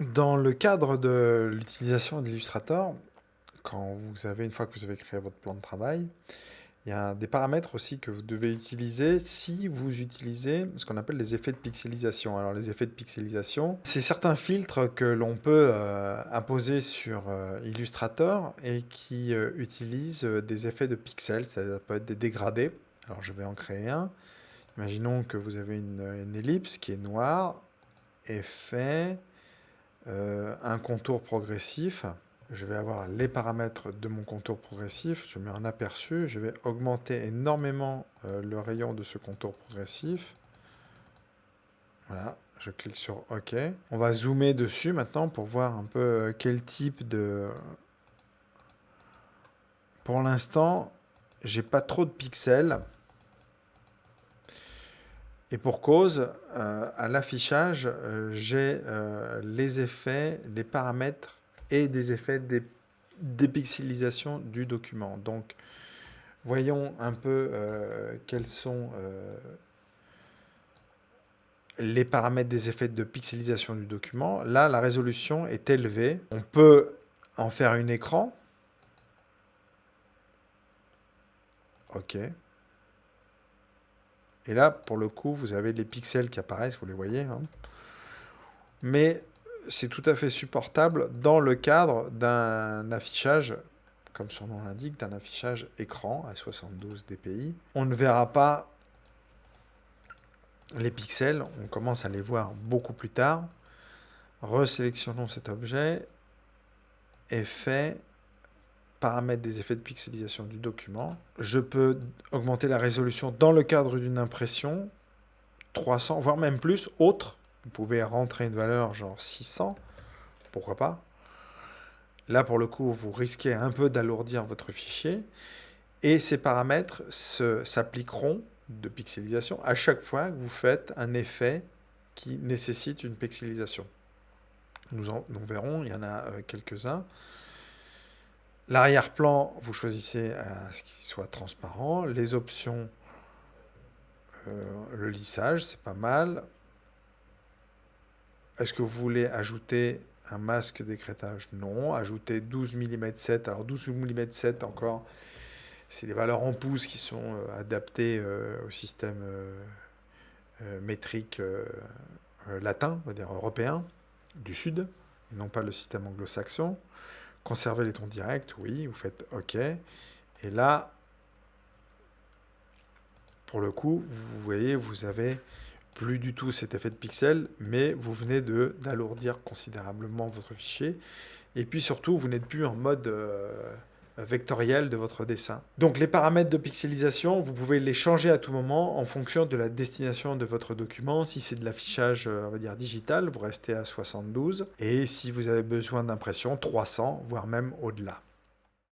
Dans le cadre de l'utilisation d'Illustrator, une fois que vous avez créé votre plan de travail, il y a des paramètres aussi que vous devez utiliser si vous utilisez ce qu'on appelle les effets de pixelisation. Alors les effets de pixelisation, c'est certains filtres que l'on peut imposer sur Illustrator et qui utilisent des effets de pixels, c'est-à-dire ça peut être des dégradés. Alors je vais en créer un. Imaginons que vous avez une ellipse qui est noire, effet, un contour progressif. Je vais avoir les paramètres de mon contour progressif. Je mets un aperçu. Je vais augmenter énormément le rayon de ce contour progressif. Voilà, je clique sur OK. On va zoomer dessus maintenant pour voir un peu quel type de... Pour l'instant, j'ai pas trop de pixels. Et pour cause, à l'affichage, j'ai les effets, les paramètres et des effets des dépixelisation du document. Donc, voyons un peu quels sont les paramètres des effets de pixelisation du document. Là, la résolution est élevée. On peut en faire un écran. OK. Et là, pour le coup, vous avez les pixels qui apparaissent, vous les voyez. Hein. Mais c'est tout à fait supportable dans le cadre d'un affichage, comme son nom l'indique, d'un affichage écran à 72 dpi. On ne verra pas les pixels, on commence à les voir beaucoup plus tard. Resélectionnons cet objet, effet, paramètres des effets de pixelisation du document. Je peux augmenter la résolution dans le cadre d'une impression, 300, voire même plus, autre. Vous pouvez rentrer une valeur genre 600, pourquoi pas. Là, pour le coup, vous risquez un peu d'alourdir votre fichier. Et ces paramètres s'appliqueront de pixelisation à chaque fois que vous faites un effet qui nécessite une pixelisation. Nous verrons, il y en a quelques-uns. L'arrière-plan, vous choisissez à ce qu'il soit transparent. Les options, le lissage, c'est pas mal. Est-ce que vous voulez ajouter un masque d'écrêtage? Non. Ajouter 12 mm 7. Alors 12 mm 7 encore, c'est les valeurs en pouces qui sont adaptées au système métrique latin, on va dire européen, du sud, et non pas le système anglo-saxon. Conserver les tons directs, oui, vous faites OK. Et là, pour le coup, vous voyez, vous avez plus du tout cet effet de pixel, mais vous venez d'alourdir considérablement votre fichier. Et puis surtout, vous n'êtes plus en mode vectoriel de votre dessin. Donc les paramètres de pixelisation, vous pouvez les changer à tout moment en fonction de la destination de votre document. Si c'est de l'affichage, on va dire digital, vous restez à 72. Et si vous avez besoin d'impression, 300, voire même au-delà.